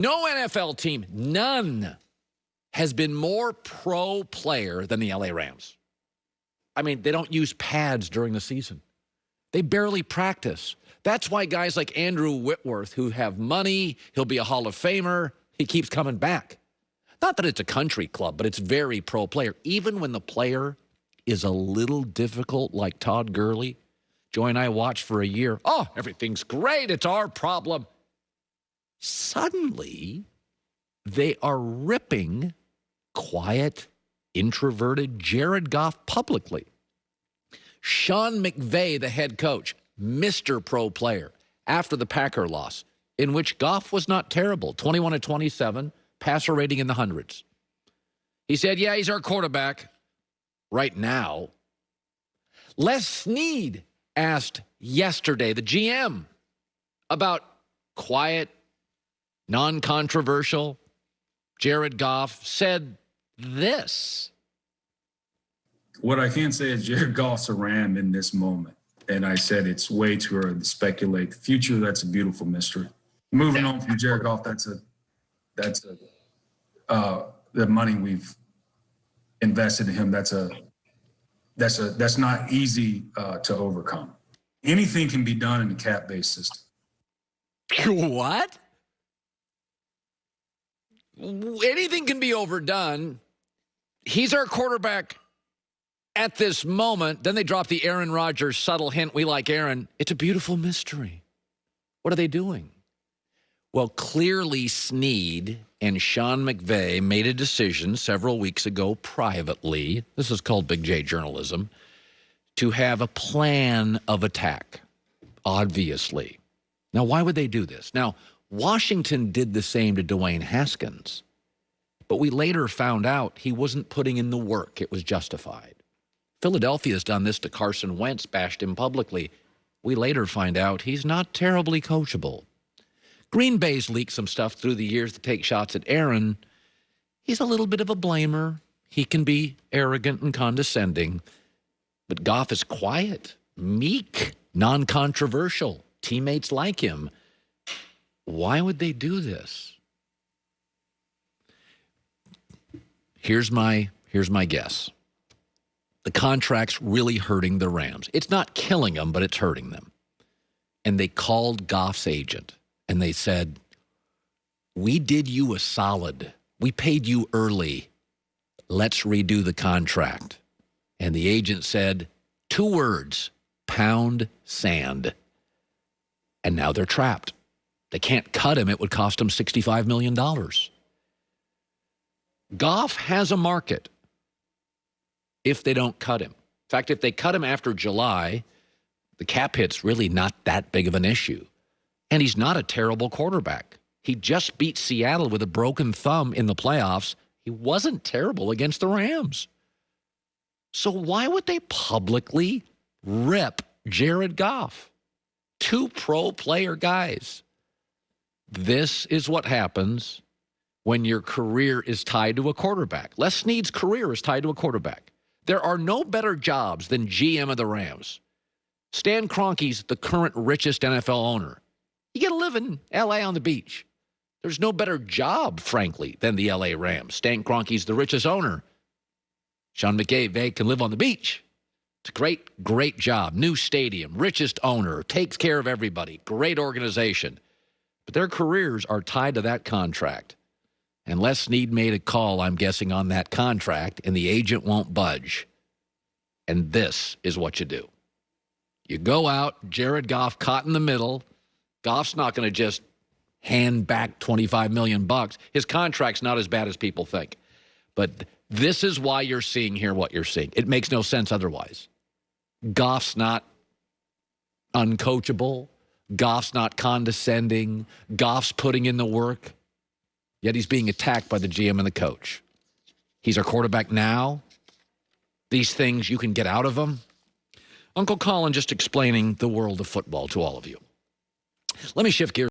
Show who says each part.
Speaker 1: No NFL team, none, has been more pro player than the LA Rams. I mean, they don't use pads during the season. They barely practice. That's why guys like Andrew Whitworth, who have money, he'll be a Hall of Famer, he keeps coming back. Not that it's a country club, but it's very pro player. Even when the player is a little difficult, like Todd Gurley, Joy and I watched for a year. Oh, everything's great. It's our problem. Suddenly, they are ripping quiet, introverted Jared Goff publicly. Sean McVay, the head coach, Mr. Pro Player, after the Packer loss, in which Goff was not terrible, 21-27, passer rating in the hundreds. He said, yeah, he's our quarterback right now. Les Snead asked yesterday, the GM, about quiet, non-controversial. Jared Goff said this.
Speaker 2: What I can say is Jared Goff's a Ram in this moment. And I said it's way too early to speculate. The future, that's a beautiful mystery. Moving on from Jared Goff, that's the money we've invested in him. That's not easy to overcome. Anything can be done in the cap-based system.
Speaker 1: What? Anything can be overdone. He's our quarterback at this moment. Then they drop the Aaron Rodgers subtle hint, we like Aaron. It's a beautiful mystery. What are they doing? Well, clearly Snead and Sean McVay made a decision several weeks ago privately, this is called Big J journalism, to have a plan of attack, obviously. Now, why would they do this? Now, Washington did the same to Dwayne Haskins, but we later found out he wasn't putting in the work. It was justified. Philadelphia's done this to Carson Wentz, bashed him publicly. We later find out he's not terribly coachable. Green Bay's leaked some stuff through the years to take shots at Aaron. He's a little bit of a blamer. He can be arrogant and condescending. But Goff is quiet, meek, non-controversial. Teammates like him. Why would they do this? Here's my guess. The contract's really hurting the Rams. It's not killing them, but it's hurting them. And they called Goff's agent, and they said, we did you a solid. We paid you early. Let's redo the contract. And the agent said, 2 words, pound sand. And now they're trapped. They can't cut him. It would cost him $65 million. Goff has a market if they don't cut him. In fact, if they cut him after July, the cap hit's really not that big of an issue. And he's not a terrible quarterback. He just beat Seattle with a broken thumb in the playoffs. He wasn't terrible against the Rams. So why would they publicly rip Jared Goff? 2 pro player guys. This is what happens when your career is tied to a quarterback. Les Snead's career is tied to a quarterback. There are no better jobs than GM of the Rams. Stan Kroenke's the current richest NFL owner. You get to live in L.A. on the beach. There's no better job, frankly, than the L.A. Rams. Stan Kroenke's the richest owner. Sean McVay can live on the beach. It's a great, great job. New stadium, richest owner, takes care of everybody, great organization. But their careers are tied to that contract. And Les Snead made a call, I'm guessing, on that contract, and the agent won't budge. And this is what you do. You go out, Jared Goff caught in the middle. Goff's not going to just hand back $25 million. His contract's not as bad as people think. But this is why you're seeing here what you're seeing. It makes no sense otherwise. Goff's not uncoachable. Goff's not condescending. Goff's putting in the work. Yet he's being attacked by the GM and the coach. He's our quarterback now. These things, you can get out of them. Uncle Colin just explaining the world of football to all of you. Let me shift gears.